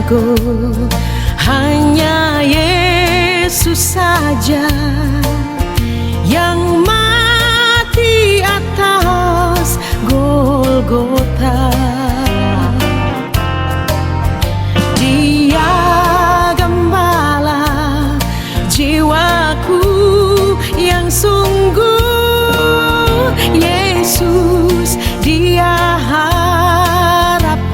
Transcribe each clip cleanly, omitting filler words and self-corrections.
harapanku hanya Yesus saja yang mati atas Golgota. Dia gembala jiwaku yang sungguh, Yesus Dia harapanku.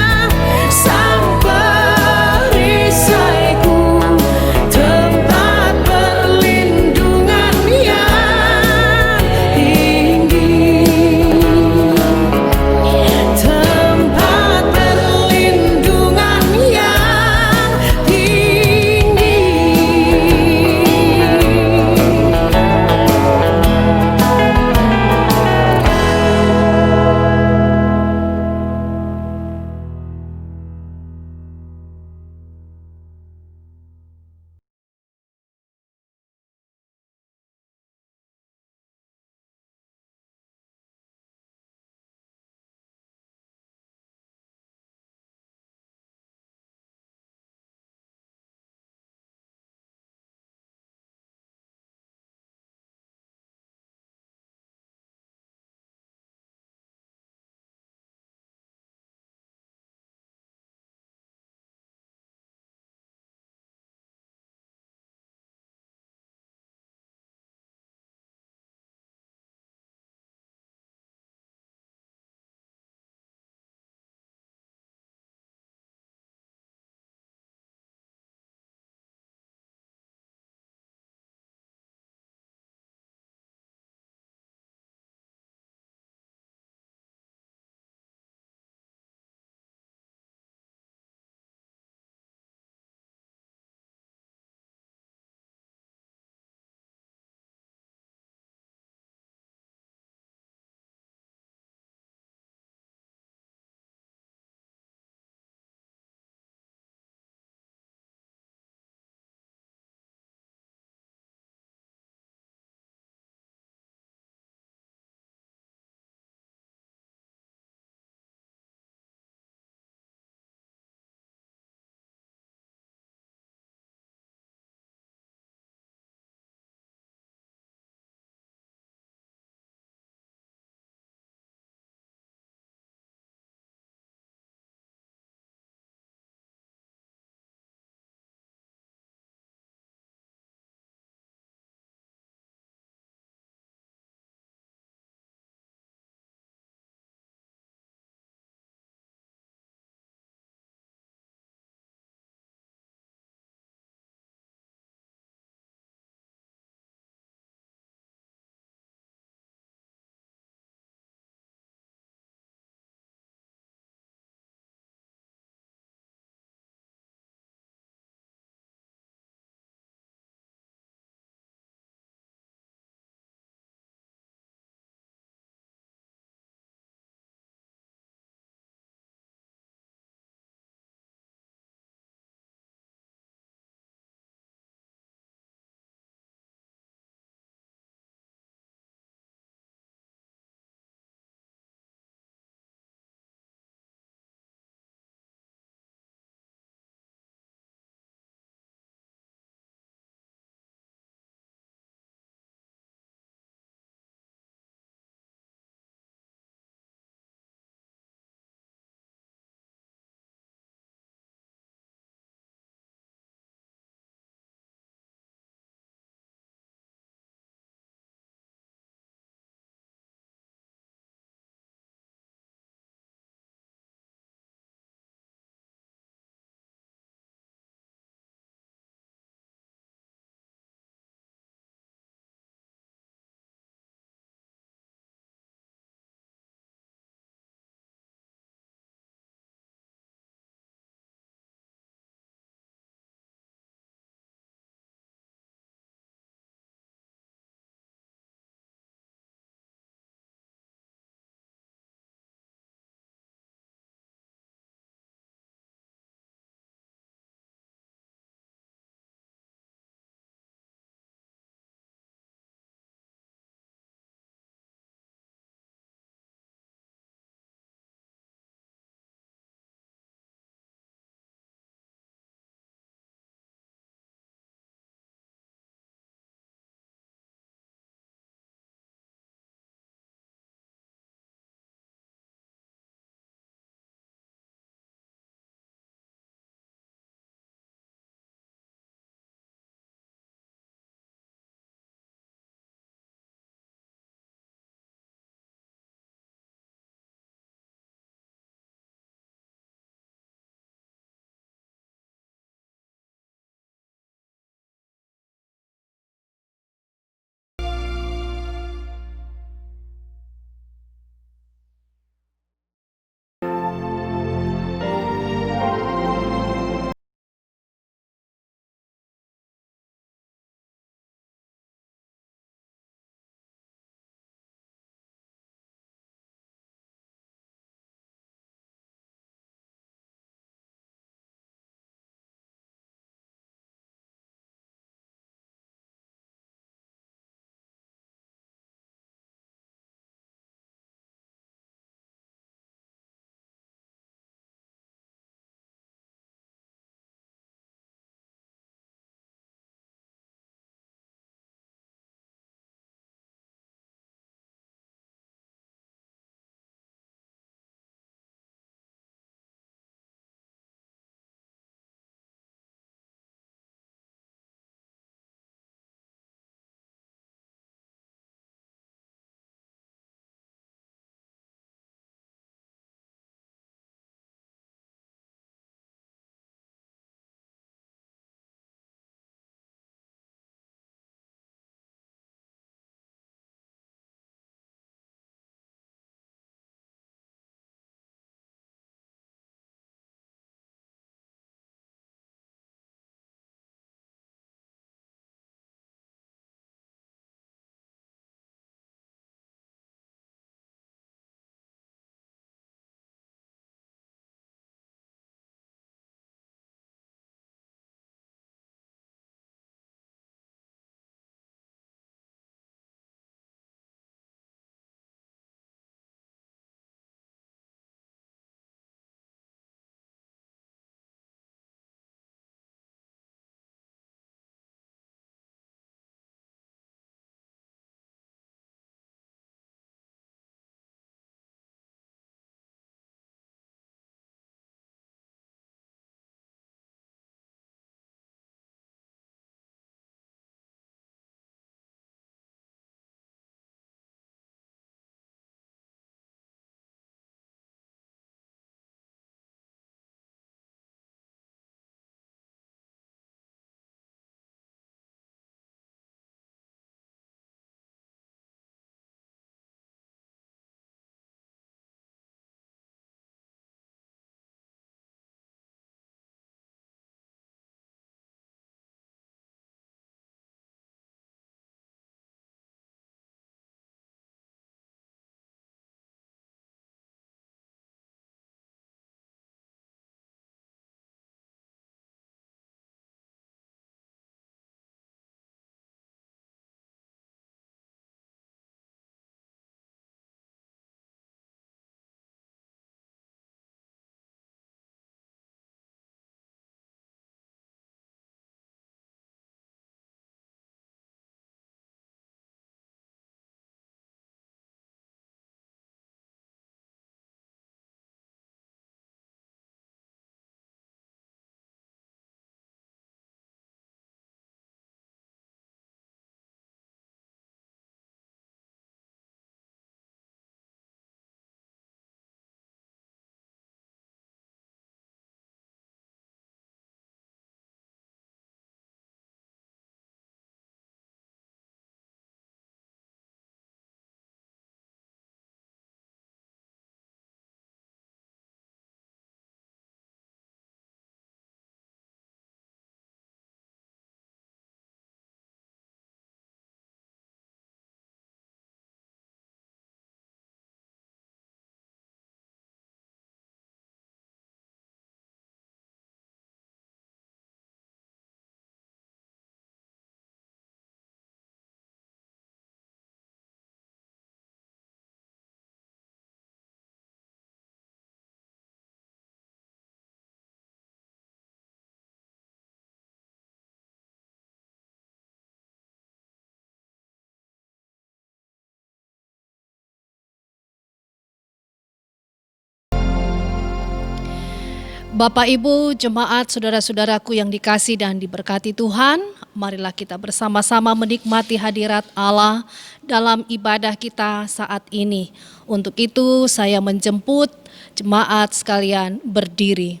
Bapak, Ibu, jemaat, saudara-saudaraku yang dikasih dan diberkati Tuhan, marilah kita bersama-sama menikmati hadirat Allah dalam ibadah kita saat ini. Untuk itu saya menjemput jemaat sekalian berdiri.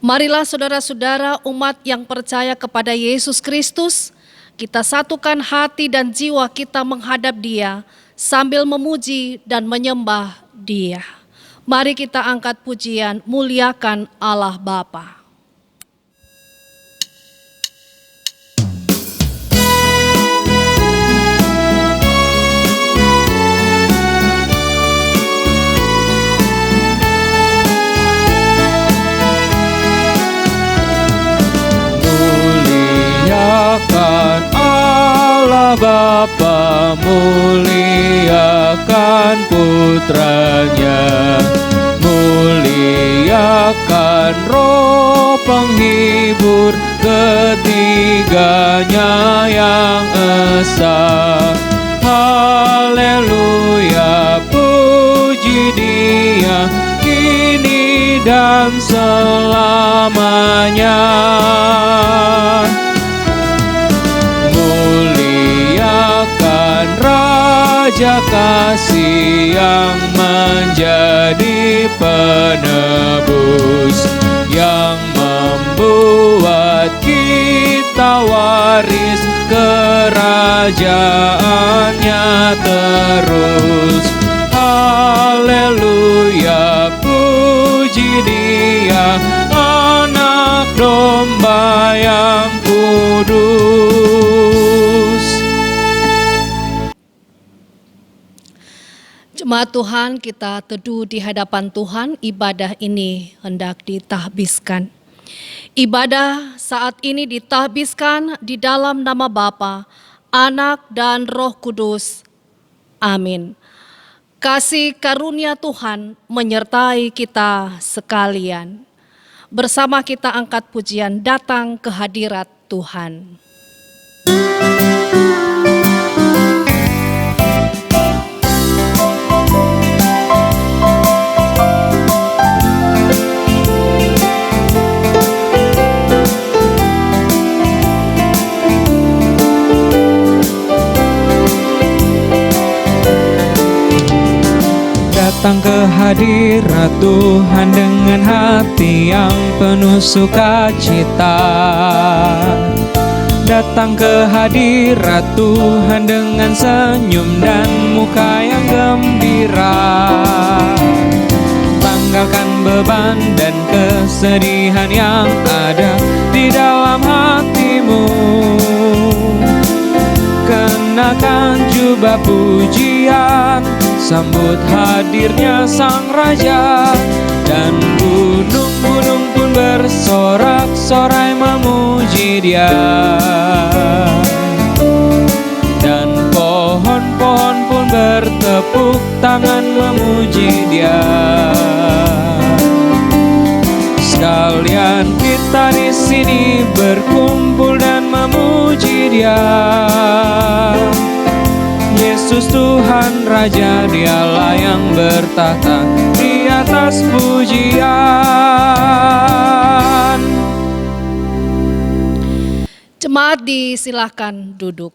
Marilah saudara-saudara umat yang percaya kepada Yesus Kristus, kita satukan hati dan jiwa kita menghadap Dia sambil memuji dan menyembah Dia. Mari kita angkat pujian, muliakan Allah Bapa. Muliakan Allah Bapa, muliakan Putranya, muliakan Roh Penghibur, ketiganya yang esa. Haleluya, puji Dia kini dan selamanya. Muliakan Raja Kasih yang menjadi penebus, yang membuat kita waris kerajaannya terus. Haleluya, puji Dia, Anak Domba yang kudus. Jemaat Tuhan, kita teduh di hadapan Tuhan, ibadah ini hendak ditahbiskan. Ibadah saat ini ditahbiskan di dalam nama Bapa, Anak dan Roh Kudus. Amin. Kasih karunia Tuhan menyertai kita sekalian. Bersama kita angkat pujian datang ke hadirat Tuhan. Datang ke hadirat Tuhan dengan hati yang penuh sukacita. Datang ke hadirat Tuhan dengan senyum dan muka yang gembira. Tanggalkan beban dan kesedihan yang ada di dalam hatimu. Kenakan jubah pujian, sambut hadirnya Sang Raja, dan gunung-gunung pun bersorak-sorai memuji Dia, dan pohon-pohon pun bertepuk tangan memuji Dia. Sekalian kita di sini berkumpul dan memuji Dia. Yesus Tuhan Raja, Dialah yang bertahta di atas pujian. Jemaat disilahkan duduk.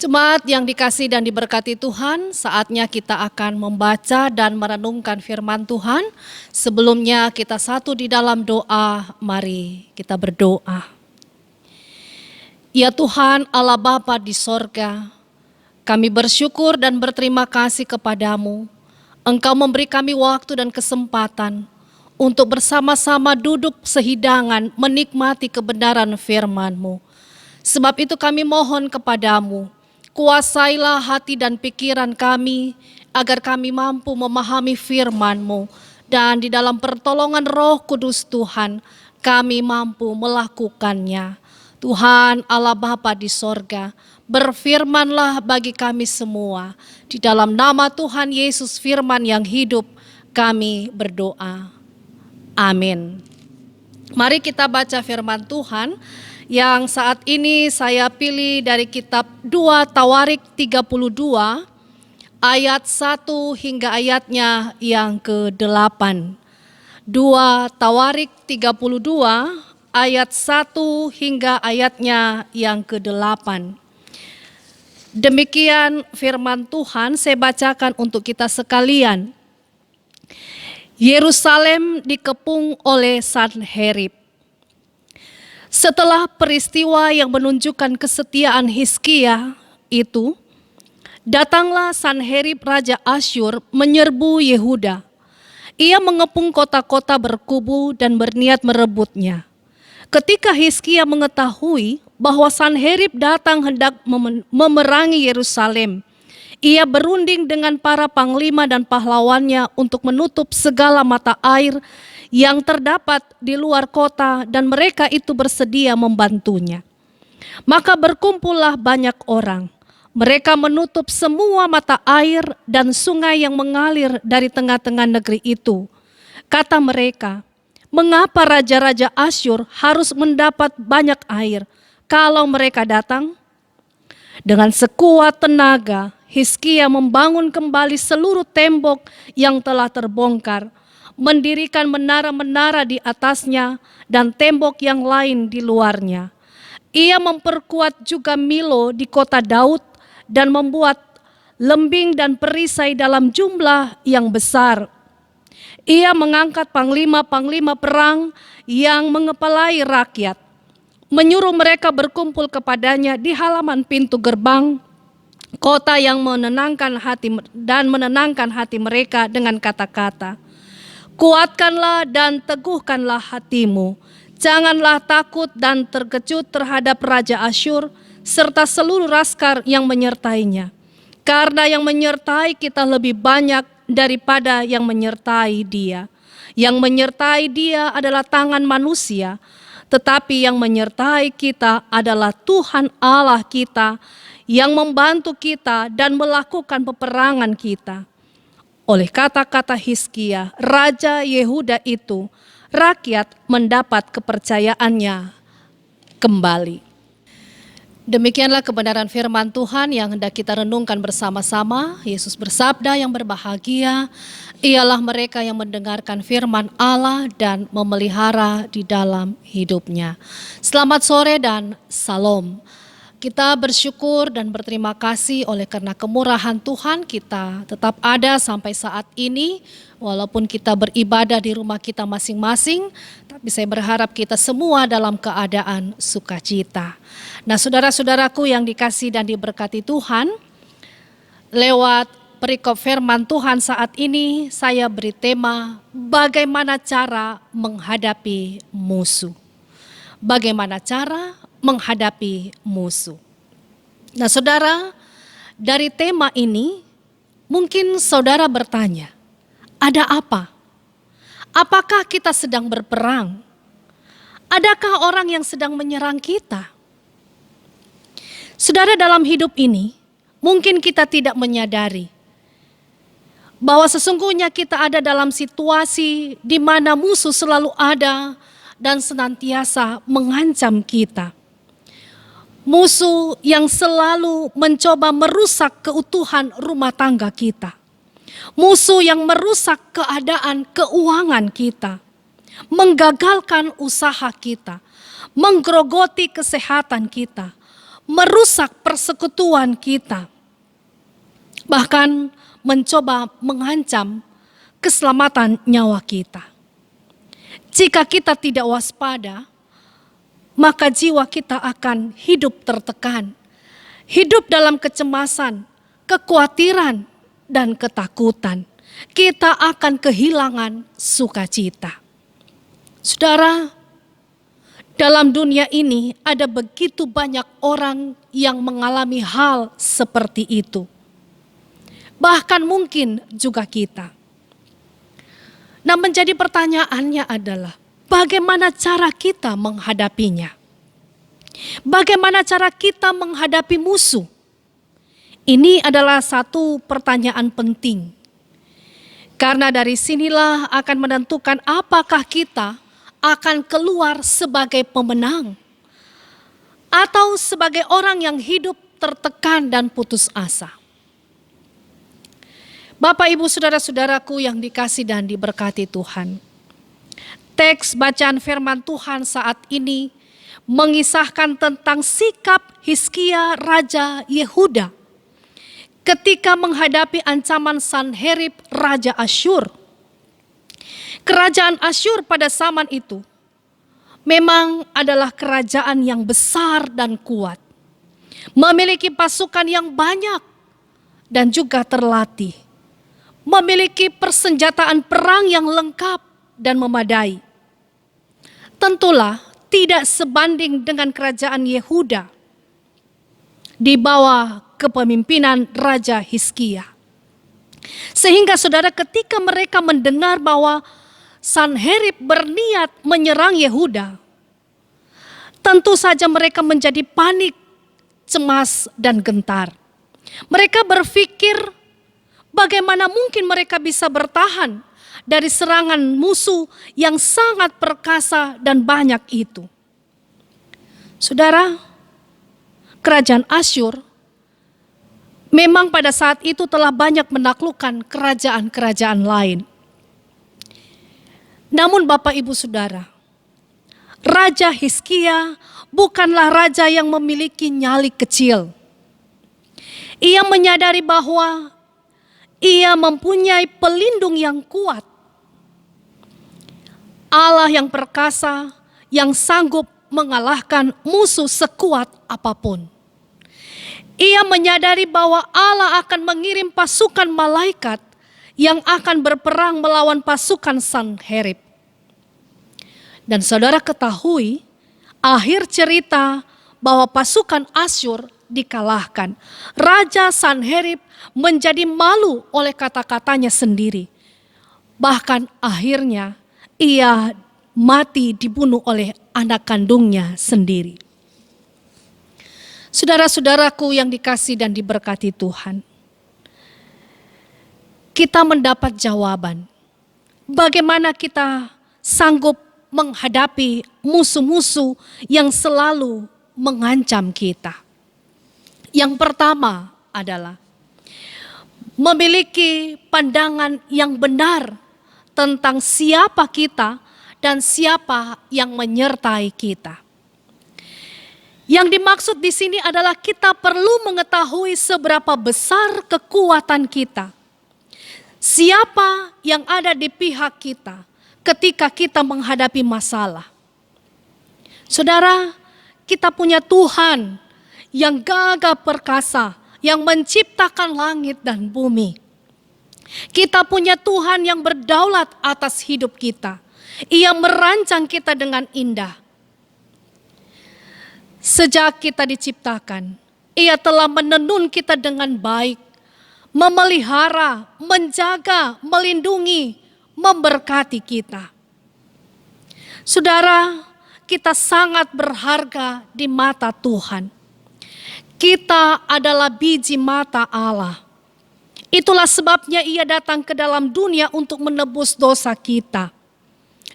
Jemaat yang dikasihi dan diberkati Tuhan, saatnya kita akan membaca dan merenungkan firman Tuhan. Sebelumnya kita satu di dalam doa, mari kita berdoa. Ya Tuhan Allah Bapa di sorga, kami bersyukur dan berterima kasih kepadamu. Engkau memberi kami waktu dan kesempatan untuk bersama-sama duduk sehidangan menikmati kebenaran firman-Mu. Sebab itu kami mohon kepadamu, kuasailah hati dan pikiran kami agar kami mampu memahami firman-Mu, dan di dalam pertolongan Roh Kudus Tuhan kami mampu melakukannya. Tuhan Allah Bapa di sorga, berfirmanlah bagi kami semua. Di dalam nama Tuhan Yesus firman yang hidup, kami berdoa. Amin. Mari kita baca firman Tuhan yang saat ini saya pilih dari kitab 2 Tawarik 32 ayat 1 hingga ayatnya yang ke-8. 2 Tawarik 32 ayat 1 hingga ayatnya yang ke-8. Demikian firman Tuhan, saya bacakan untuk kita sekalian. Yerusalem dikepung oleh Sanherib. Setelah peristiwa yang menunjukkan kesetiaan Hizkia itu, datanglah Sanherib Raja Asyur menyerbu Yehuda. Ia mengepung kota-kota berkubu dan berniat merebutnya. Ketika Hizkia mengetahui bahwa Sanherib datang hendak memerangi Yerusalem, ia berunding dengan para panglima dan pahlawannya untuk menutup segala mata air yang terdapat di luar kota, dan mereka itu bersedia membantunya. Maka berkumpullah banyak orang. Mereka menutup semua mata air dan sungai yang mengalir dari tengah-tengah negeri itu. Kata mereka, "Mengapa raja-raja Asyur harus mendapat banyak air kalau mereka datang?" Dengan sekuat tenaga, Hizkia membangun kembali seluruh tembok yang telah terbongkar, mendirikan menara-menara di atasnya dan tembok yang lain di luarnya. Ia memperkuat juga Milo di kota Daud dan membuat lembing dan perisai dalam jumlah yang besar. Ia mengangkat panglima-panglima perang yang mengepalai rakyat, menyuruh mereka berkumpul kepadanya di halaman pintu gerbang kota yang menenangkan hati mereka dengan kata-kata, "Kuatkanlah dan teguhkanlah hatimu. Janganlah takut dan terkejut terhadap Raja Asyur serta seluruh laskar yang menyertainya. Karena yang menyertai kita lebih banyak daripada yang menyertai dia. Yang menyertai dia adalah tangan manusia, tetapi yang menyertai kita adalah Tuhan Allah kita yang membantu kita dan melakukan peperangan kita." Oleh kata-kata Hizkia, Raja Yehuda itu, rakyat mendapat kepercayaannya kembali. Demikianlah kebenaran firman Tuhan yang hendak kita renungkan bersama-sama. Yesus bersabda, yang berbahagia ialah mereka yang mendengarkan firman Allah dan memelihara di dalam hidupnya. Selamat sore dan salam. Kita bersyukur dan berterima kasih oleh karena kemurahan Tuhan kita tetap ada sampai saat ini. Walaupun kita beribadah di rumah kita masing-masing, tapi saya berharap kita semua dalam keadaan sukacita. Nah, saudara-saudaraku yang dikasihi dan diberkati Tuhan, lewat perikop firman Tuhan saat ini saya beri tema bagaimana cara menghadapi musuh. Bagaimana cara menghadapi musuh. Nah, saudara, dari tema ini mungkin saudara bertanya, ada apa? Apakah kita sedang berperang? Adakah orang yang sedang menyerang kita? Saudara, dalam hidup ini mungkin kita tidak menyadari bahwa sesungguhnya kita ada dalam situasi di mana musuh selalu ada dan senantiasa mengancam kita. Musuh yang selalu mencoba merusak keutuhan rumah tangga kita. Musuh yang merusak keadaan keuangan kita, menggagalkan usaha kita, menggerogoti kesehatan kita, merusak persekutuan kita, bahkan mencoba mengancam keselamatan nyawa kita. Jika kita tidak waspada, maka jiwa kita akan hidup tertekan, hidup dalam kecemasan, kekhawatiran, dan ketakutan. Kita akan kehilangan sukacita. Saudara, dalam dunia ini ada begitu banyak orang yang mengalami hal seperti itu. Bahkan mungkin juga kita. Nah, menjadi pertanyaannya adalah bagaimana cara kita menghadapinya? Bagaimana cara kita menghadapi musuh? Ini adalah satu pertanyaan penting. Karena dari sinilah akan menentukan apakah kita akan keluar sebagai pemenang atau sebagai orang yang hidup tertekan dan putus asa. Bapak, Ibu, saudara-saudaraku yang dikasih dan diberkati Tuhan. Teks bacaan firman Tuhan saat ini mengisahkan tentang sikap Hizkia Raja Yehuda ketika menghadapi ancaman Sanherib Raja Asyur. Kerajaan Asyur pada zaman itu memang adalah kerajaan yang besar dan kuat, memiliki pasukan yang banyak dan juga terlatih, memiliki persenjataan perang yang lengkap dan memadai. Tentulah tidak sebanding dengan kerajaan Yehuda di bawah kepemimpinan Raja Hizkia. Sehingga saudara, ketika mereka mendengar bahwa Sanherib berniat menyerang Yehuda, tentu saja mereka menjadi panik, cemas, dan gentar. Mereka berpikir bagaimana mungkin mereka bisa bertahan dari serangan musuh yang sangat perkasa dan banyak itu. Saudara, kerajaan Asyur memang pada saat itu telah banyak menaklukkan kerajaan-kerajaan lain. Namun Bapak, Ibu, Saudara, Raja Hizkia bukanlah raja yang memiliki nyali kecil. Ia menyadari bahwa ia mempunyai pelindung yang kuat, Allah yang perkasa, yang sanggup mengalahkan musuh sekuat apapun. Ia menyadari bahwa Allah akan mengirim pasukan malaikat yang akan berperang melawan pasukan Sanherib. Dan saudara ketahui akhir cerita bahwa pasukan Asyur dikalahkan. Raja Sanherib menjadi malu oleh kata-katanya sendiri. Bahkan akhirnya ia mati dibunuh oleh anak kandungnya sendiri. Saudara-saudaraku yang dikasih dan diberkati Tuhan, kita mendapat jawaban bagaimana kita sanggup menghadapi musuh-musuh yang selalu mengancam kita. Yang pertama adalah memiliki pandangan yang benar tentang siapa kita dan siapa yang menyertai kita. Yang dimaksud di sini adalah kita perlu mengetahui seberapa besar kekuatan kita. Siapa yang ada di pihak kita ketika kita menghadapi masalah. Saudara, kita punya Tuhan yang gagah perkasa, yang menciptakan langit dan bumi. Kita punya Tuhan yang berdaulat atas hidup kita. Ia merancang kita dengan indah. Sejak kita diciptakan, Ia telah menenun kita dengan baik, memelihara, menjaga, melindungi, memberkati kita. Saudara, kita sangat berharga di mata Tuhan. Kita adalah biji mata Allah. Itulah sebabnya Ia datang ke dalam dunia untuk menebus dosa kita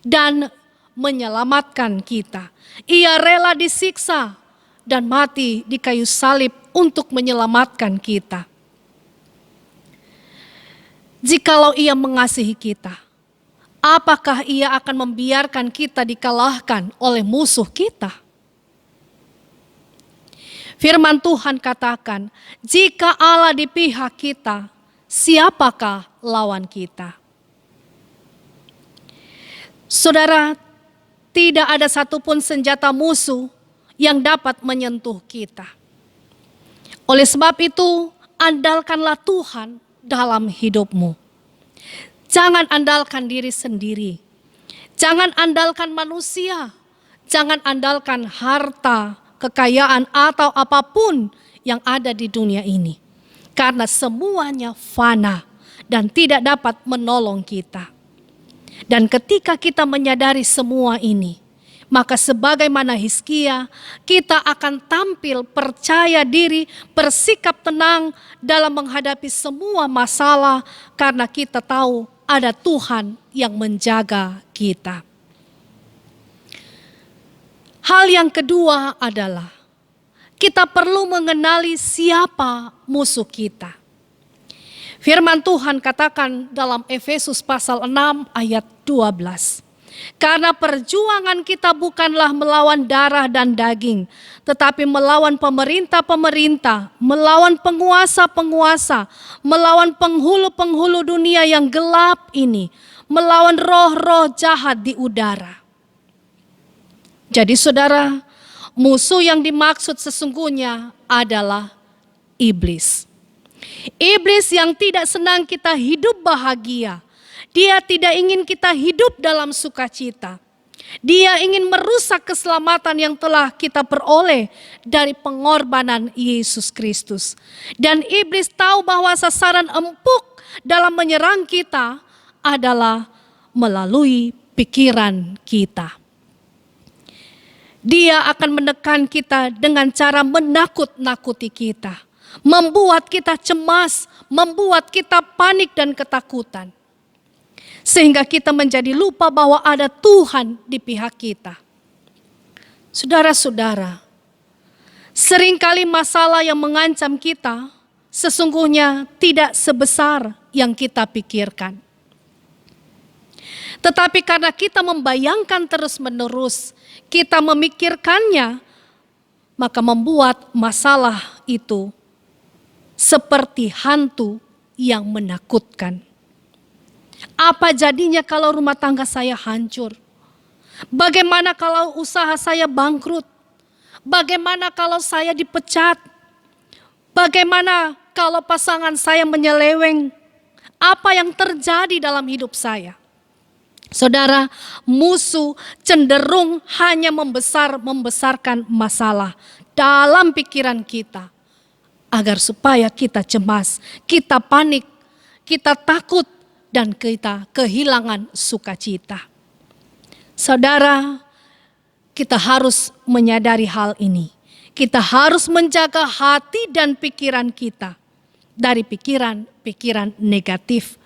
dan menyelamatkan kita. Ia rela disiksa dan mati di kayu salib untuk menyelamatkan kita. Jikalau Ia mengasihi kita, apakah Ia akan membiarkan kita dikalahkan oleh musuh kita? Firman Tuhan katakan, jika Allah di pihak kita, siapakah lawan kita? Saudara, tidak ada satupun senjata musuh yang dapat menyentuh kita. Oleh sebab itu, andalkanlah Tuhan dalam hidupmu. Jangan andalkan diri sendiri. Jangan andalkan manusia. Jangan andalkan harta, kekayaan, atau apapun yang ada di dunia ini. Karena semuanya fana dan tidak dapat menolong kita. Dan ketika kita menyadari semua ini, maka sebagaimana Hizkia, kita akan tampil percaya diri, bersikap tenang dalam menghadapi semua masalah karena kita tahu ada Tuhan yang menjaga kita. Hal yang kedua adalah kita perlu mengenali siapa musuh kita. Firman Tuhan katakan dalam Efesus pasal 6 ayat 12. Karena perjuangan kita bukanlah melawan darah dan daging, tetapi melawan pemerintah-pemerintah, melawan penguasa-penguasa, melawan penghulu-penghulu dunia yang gelap ini, melawan roh-roh jahat di udara. Jadi saudara, musuh yang dimaksud sesungguhnya adalah iblis. Iblis yang tidak senang kita hidup bahagia. Dia tidak ingin kita hidup dalam sukacita. Dia ingin merusak keselamatan yang telah kita peroleh dari pengorbanan Yesus Kristus. Dan iblis tahu bahwa sasaran empuk dalam menyerang kita adalah melalui pikiran kita. Dia akan menekan kita dengan cara menakut-nakuti kita. Membuat kita cemas, membuat kita panik dan ketakutan. Sehingga kita menjadi lupa bahwa ada Tuhan di pihak kita. Saudara-saudara, seringkali masalah yang mengancam kita sesungguhnya tidak sebesar yang kita pikirkan. Tetapi karena kita membayangkan terus-menerus, kita memikirkannya, maka membuat masalah itu seperti hantu yang menakutkan. Apa jadinya kalau rumah tangga saya hancur? Bagaimana kalau usaha saya bangkrut? Bagaimana kalau saya dipecat? Bagaimana kalau pasangan saya menyeleweng? Apa yang terjadi dalam hidup saya? Saudara, musuh cenderung hanya membesarkan masalah dalam pikiran kita. Agar supaya kita cemas, kita panik, kita takut, dan kita kehilangan sukacita. Saudara, kita harus menyadari hal ini. Kita harus menjaga hati dan pikiran kita dari pikiran-pikiran negatif.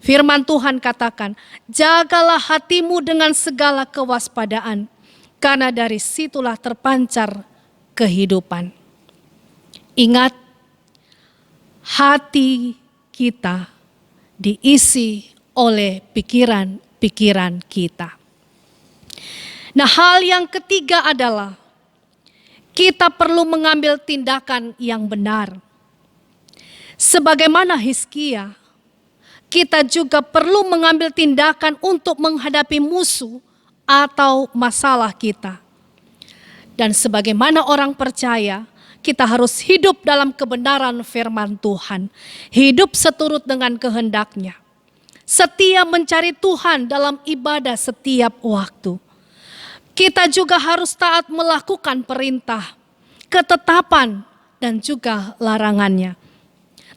Firman Tuhan katakan, jagalah hatimu dengan segala kewaspadaan, karena dari situlah terpancar kehidupan. Ingat, hati kita diisi oleh pikiran-pikiran kita. Nah, hal yang ketiga adalah kita perlu mengambil tindakan yang benar. Sebagaimana Hizkia, kita juga perlu mengambil tindakan untuk menghadapi musuh atau masalah kita. Dan sebagaimana orang percaya, kita harus hidup dalam kebenaran firman Tuhan. Hidup seturut dengan kehendak-Nya. Setia mencari Tuhan dalam ibadah setiap waktu. Kita juga harus taat melakukan perintah, ketetapan, dan juga larangannya.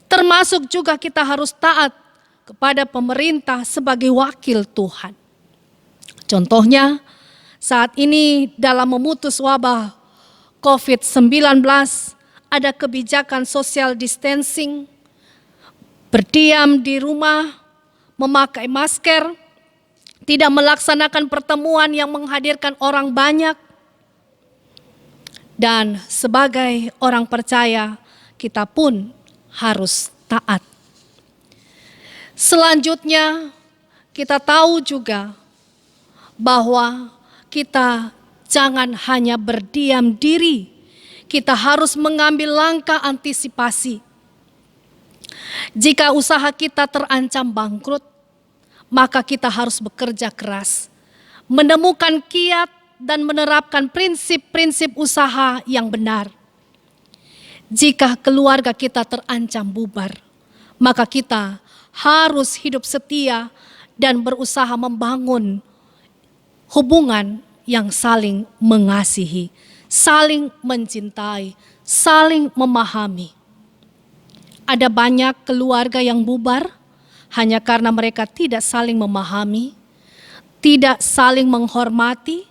Termasuk juga kita harus taat kepada pemerintah sebagai wakil Tuhan. Contohnya, saat ini dalam memutus wabah COVID-19, ada kebijakan social distancing, berdiam di rumah, memakai masker, tidak melaksanakan pertemuan yang menghadirkan orang banyak. Dan sebagai orang percaya, kita pun harus taat. Selanjutnya, kita tahu juga bahwa kita jangan hanya berdiam diri, kita harus mengambil langkah antisipasi. Jika usaha kita terancam bangkrut, maka kita harus bekerja keras, menemukan kiat dan menerapkan prinsip-prinsip usaha yang benar. Jika keluarga kita terancam bubar, maka kita harus hidup setia dan berusaha membangun hubungan yang saling mengasihi, saling mencintai, saling memahami. Ada banyak keluarga yang bubar hanya karena mereka tidak saling memahami, tidak saling menghormati,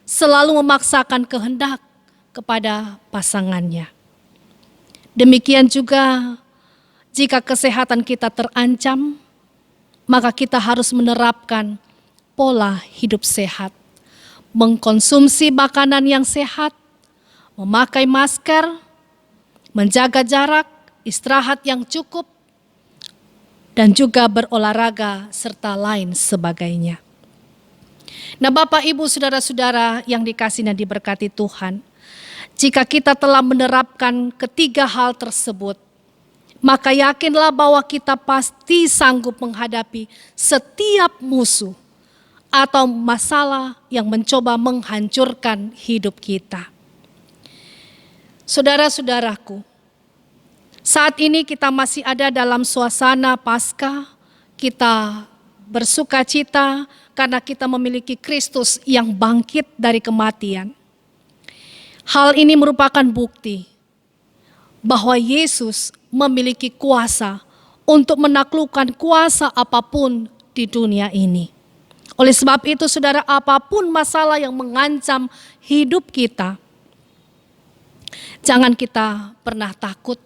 selalu memaksakan kehendak kepada pasangannya. Demikian juga jika kesehatan kita terancam, maka kita harus menerapkan pola hidup sehat. Mengkonsumsi makanan yang sehat, memakai masker, menjaga jarak, istirahat yang cukup, dan juga berolahraga serta lain sebagainya. Nah, Bapak, Ibu, saudara-saudara yang dikasihi dan diberkati Tuhan, jika kita telah menerapkan ketiga hal tersebut, maka yakinlah bahwa kita pasti sanggup menghadapi setiap musuh atau masalah yang mencoba menghancurkan hidup kita. Saudara-saudaraku, saat ini kita masih ada dalam suasana Paskah, kita bersuka cita karena kita memiliki Kristus yang bangkit dari kematian. Hal ini merupakan bukti bahwa Yesus memiliki kuasa untuk menaklukkan kuasa apapun di dunia ini. Oleh sebab itu, saudara, apapun masalah yang mengancam hidup kita, jangan kita pernah takut.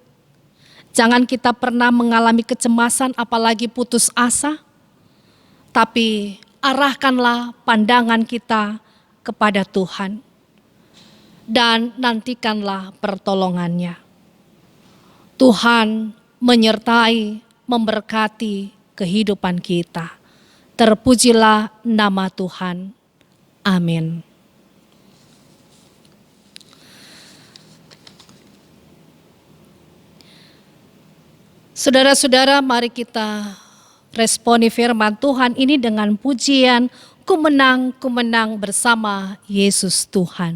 Jangan kita pernah mengalami kecemasan apalagi putus asa. Tapi arahkanlah pandangan kita kepada Tuhan. Dan nantikanlah pertolongannya. Tuhan menyertai, memberkati kehidupan kita. Terpujilah nama Tuhan. Amin. Saudara-saudara, mari kita responi firman Tuhan ini dengan pujian Ku menang, ku menang bersama Yesus Tuhan.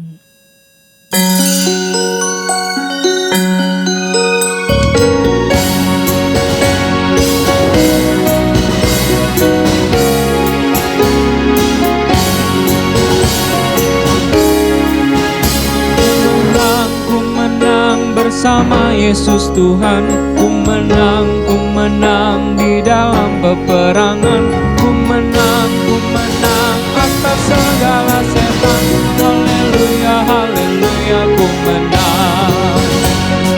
Ku menang bersama Yesus Tuhan. Ku menang di dalam peperangan. Ku menang atas segala setan. Haleluya, haleluya, ku menang.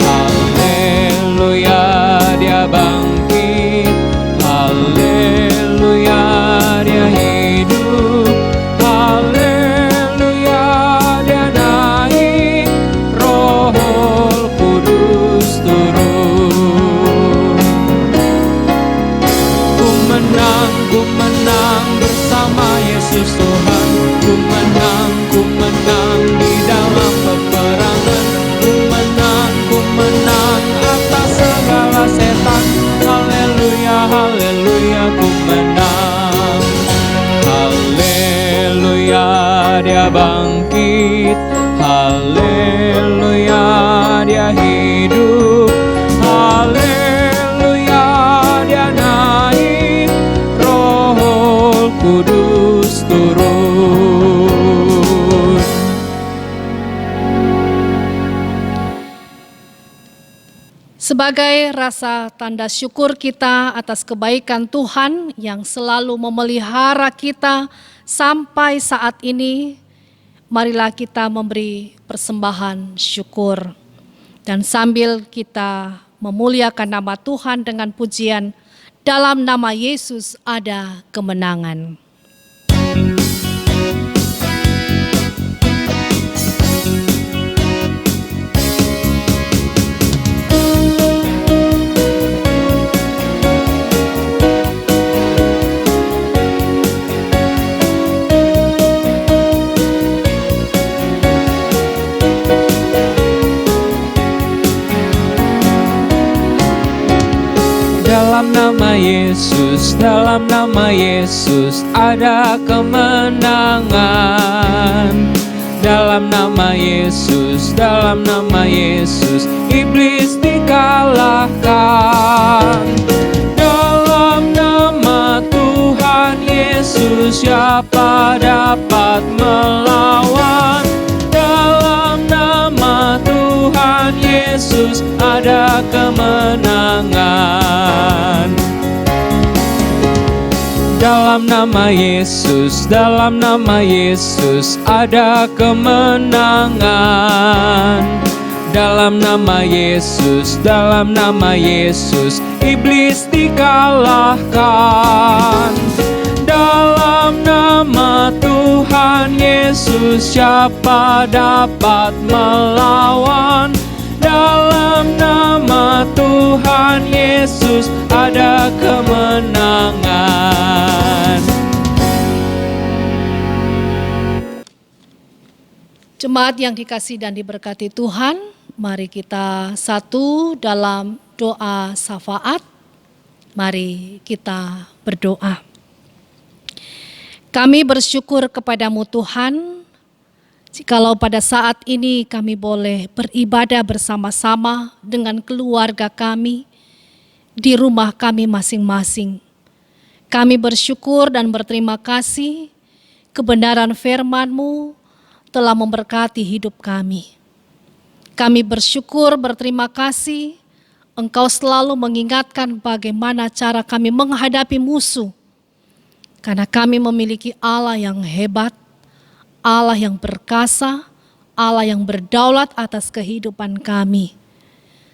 Haleluya, dia bangkit. Haleluya, dia hidup. Haleluya, dia naik. Roh Kudus turun. Ku menang bersama Yesus Tuhan. Ku menang di dalam peperangan. Ku menang atas segala setan. Haleluya, haleluya, ku menang. Haleluya, dia bangkit. Haleluya, dia hidup. Haleluya, dia naik. Roh Kudus turun. Sebagai rasa tanda syukur kita atas kebaikan Tuhan yang selalu memelihara kita sampai saat ini, marilah kita memberi persembahan syukur. Dan sambil kita memuliakan nama Tuhan dengan pujian, dalam nama Yesus ada kemenangan. Dalam nama Yesus ada kemenangan. Dalam nama Yesus iblis dikalahkan. Dalam nama Tuhan Yesus siapa dapat melawan? Dalam nama Tuhan Yesus ada kemenangan. Dalam nama Yesus ada kemenangan. Dalam nama Yesus iblis dikalahkan. Dalam nama Tuhan Yesus siapa dapat melawan? Dalam nama Tuhan Yesus ada ada kemenangan. Jemaat yang dikasihi dan diberkati Tuhan, mari kita satu dalam doa syafaat. Mari kita berdoa. Kami bersyukur kepadamu Tuhan, jikalau pada saat ini kami boleh beribadah bersama-sama dengan keluarga kami di rumah kami masing-masing. Kami bersyukur dan berterima kasih kebenaran firman-Mu telah memberkati hidup kami. Kami bersyukur berterima kasih Engkau selalu mengingatkan bagaimana cara kami menghadapi musuh. Karena kami memiliki Allah yang hebat, Allah yang perkasa, Allah yang berdaulat atas kehidupan kami.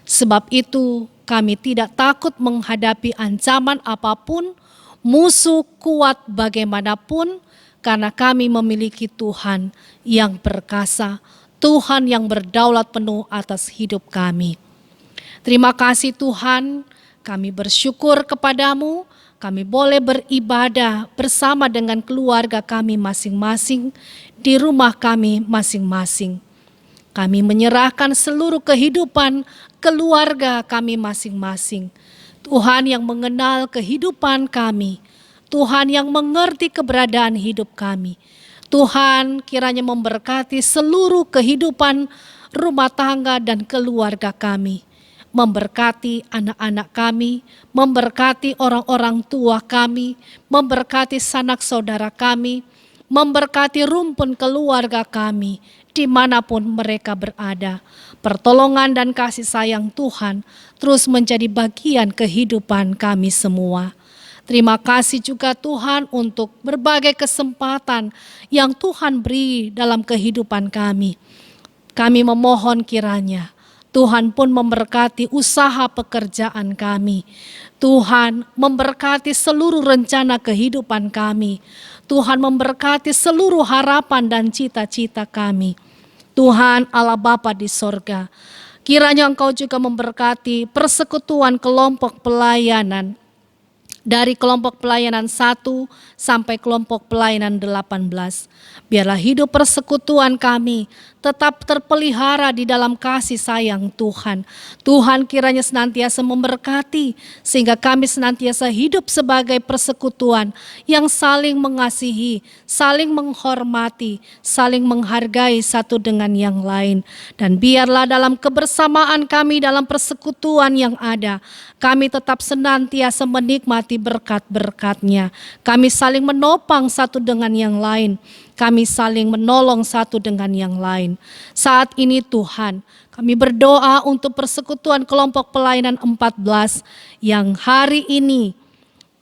Sebab itu kami tidak takut menghadapi ancaman apapun, musuh kuat bagaimanapun, karena kami memiliki Tuhan yang perkasa, Tuhan yang berdaulat penuh atas hidup kami. Terima kasih Tuhan, kami bersyukur kepadamu, kami boleh beribadah bersama dengan keluarga kami masing-masing, di rumah kami masing-masing. Kami menyerahkan seluruh kehidupan keluarga kami masing-masing. Tuhan yang mengenal kehidupan kami, Tuhan yang mengerti keberadaan hidup kami. Tuhan kiranya memberkati seluruh kehidupan rumah tangga dan keluarga kami. Memberkati anak-anak kami, memberkati orang-orang tua kami, memberkati sanak saudara kami, memberkati rumpun keluarga kami, dimanapun mereka berada. Pertolongan dan kasih sayang Tuhan terus menjadi bagian kehidupan kami semua. Terima kasih juga Tuhan untuk berbagai kesempatan yang Tuhan beri dalam kehidupan kami. Kami memohon kiranya Tuhan pun memberkati usaha pekerjaan kami. Tuhan memberkati seluruh rencana kehidupan kami. Tuhan memberkati seluruh harapan dan cita-cita kami. Tuhan Allah Bapa di sorga, kiranya Engkau juga memberkati persekutuan kelompok pelayanan. Dari kelompok pelayanan 1 sampai kelompok pelayanan 18. Biarlah hidup persekutuan kami tetap terpelihara di dalam kasih sayang Tuhan. Tuhan kiranya senantiasa memberkati sehingga kami senantiasa hidup sebagai persekutuan yang saling mengasihi, saling menghormati, saling menghargai satu dengan yang lain. Dan biarlah dalam kebersamaan kami dalam persekutuan yang ada, kami tetap senantiasa menikmati berkat-berkat-Nya. Kami saling menopang satu dengan yang lain. Kami saling menolong satu dengan yang lain. Saat ini Tuhan, kami berdoa untuk persekutuan kelompok pelayanan 14 yang hari ini,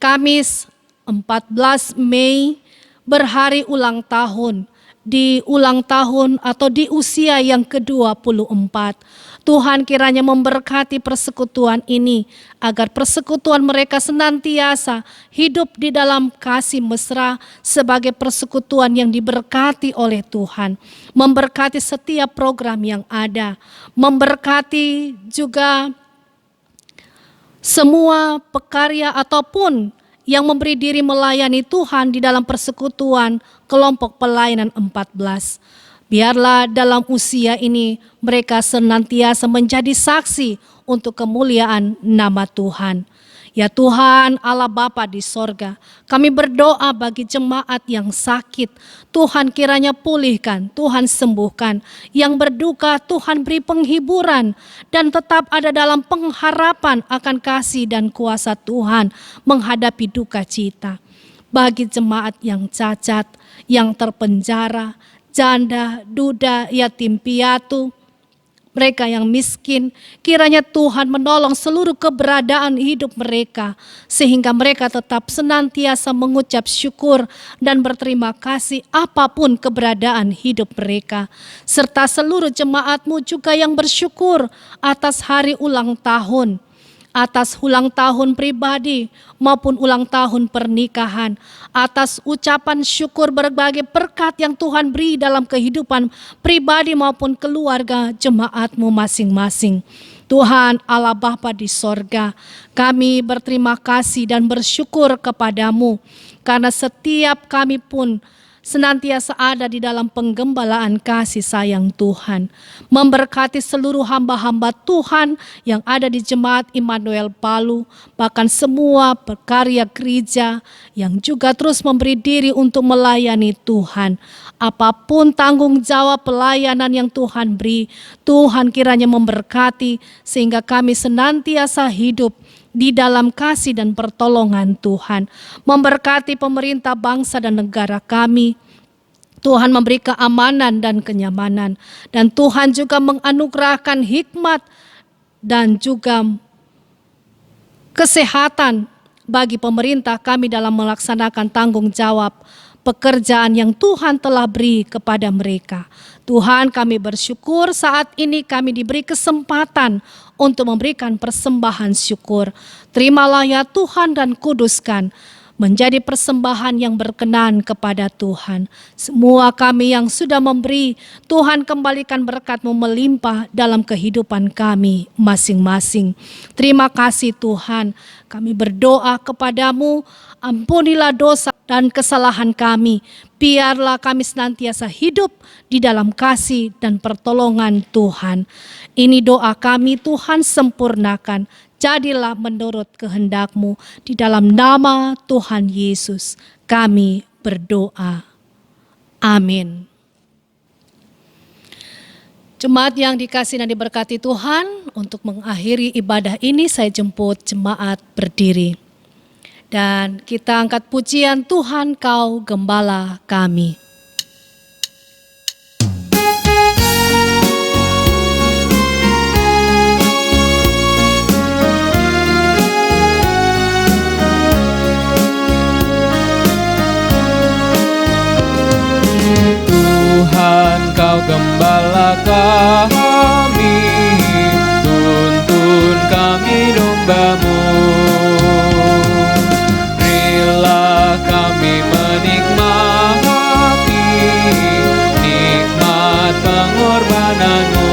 Kamis 14 Mei, berhari ulang tahun. Di ulang tahun atau di usia yang ke-24. Tuhan kiranya memberkati persekutuan ini, agar persekutuan mereka senantiasa hidup di dalam kasih mesra sebagai persekutuan yang diberkati oleh Tuhan. Memberkati setiap program yang ada, memberkati juga semua pekarya ataupun yang memberi diri melayani Tuhan di dalam persekutuan kelompok pelayanan 14. Biarlah dalam usia ini mereka senantiasa menjadi saksi untuk kemuliaan nama Tuhan. Ya Tuhan Allah Bapa di sorga, kami berdoa bagi jemaat yang sakit. Tuhan kiranya pulihkan, Tuhan sembuhkan. Yang berduka Tuhan beri penghiburan dan tetap ada dalam pengharapan akan kasih dan kuasa Tuhan menghadapi duka cita. Bagi jemaat yang cacat, yang terpenjara, janda, duda, yatim piatu, mereka yang miskin, kiranya Tuhan menolong seluruh keberadaan hidup mereka, sehingga mereka tetap senantiasa mengucap syukur dan berterima kasih apapun keberadaan hidup mereka. Serta seluruh jemaat-Mu juga yang bersyukur atas hari ulang tahun, atas ulang tahun pribadi maupun ulang tahun pernikahan, atas ucapan syukur berbagai berkat yang Tuhan beri dalam kehidupan pribadi maupun keluarga jemaat-Mu masing-masing. Tuhan Allah Bapa di sorga, kami berterima kasih dan bersyukur kepadamu karena setiap kami pun senantiasa ada di dalam penggembalaan kasih sayang Tuhan. Memberkati seluruh hamba-hamba Tuhan yang ada di Jemaat Immanuel Palu, bahkan semua pekarya gereja yang juga terus memberi diri untuk melayani Tuhan. Apapun tanggung jawab pelayanan yang Tuhan beri, Tuhan kiranya memberkati sehingga kami senantiasa hidup di dalam kasih dan pertolongan Tuhan. Memberkati pemerintah bangsa dan negara kami. Tuhan memberi keamanan dan kenyamanan. Dan Tuhan juga menganugerahkan hikmat dan juga kesehatan bagi pemerintah kami dalam melaksanakan tanggung jawab pekerjaan yang Tuhan telah beri kepada mereka. Tuhan, kami bersyukur saat ini kami diberi kesempatan untuk memberikan persembahan syukur. Terimalah ya Tuhan dan kuduskan menjadi persembahan yang berkenan kepada Tuhan. Semua kami yang sudah memberi, Tuhan kembalikan berkat-Mu melimpah dalam kehidupan kami masing-masing. Terima kasih Tuhan, kami berdoa kepadamu, ampunilah dosa dan kesalahan kami. Biarlah kami senantiasa hidup di dalam kasih dan pertolongan Tuhan. Ini doa kami Tuhan, sempurnakan. Jadilah menurut kehendak-Mu, di dalam nama Tuhan Yesus kami berdoa. Amin. Jemaat yang dikasihi dan diberkati Tuhan, untuk mengakhiri ibadah ini saya jemput jemaat berdiri. Dan kita angkat pujian Tuhan Kau Gembala kami. Tuhan Kau Gembala kami, tuntun kami domba-Mu. Berilah kami menikmati nikmat pengorbanan-Mu.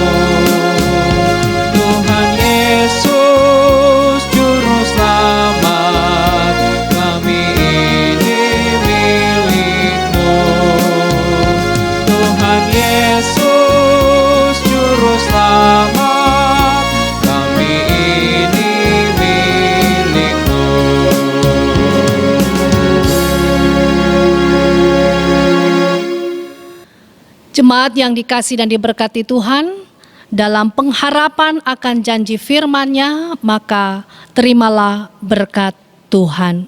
Tuhan Yesus Juru Selamat, kami ini milik-Mu. Tuhan Yesus Juru Selamat, kami ini milik-Mu. Jemaat yang dikasihi dan diberkati Tuhan, dalam pengharapan akan janji firman-Nya, maka terimalah berkat Tuhan.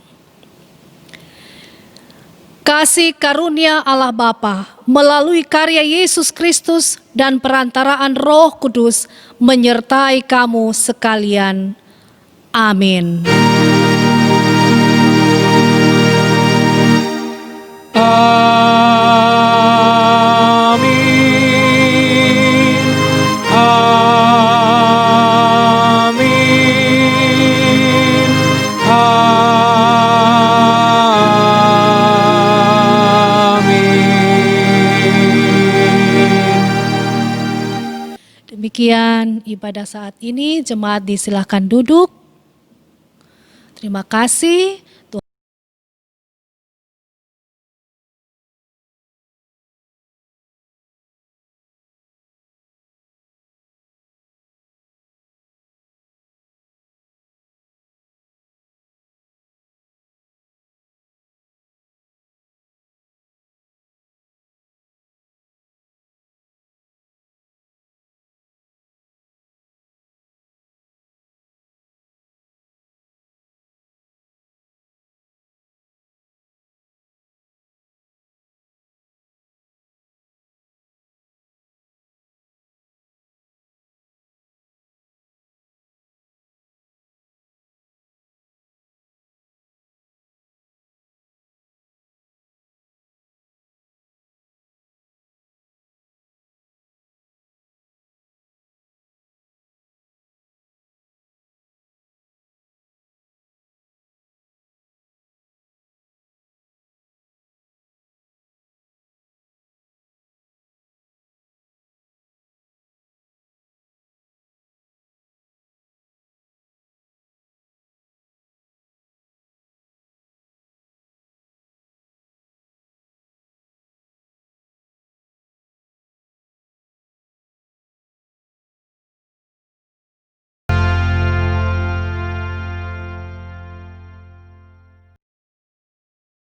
Kasih karunia Allah Bapa melalui karya Yesus Kristus dan perantaraan Roh Kudus menyertai kamu sekalian. Amin. Amin. Amin. Amin. Demikian ibadah saat ini, jemaat disilahkan duduk. Terima kasih.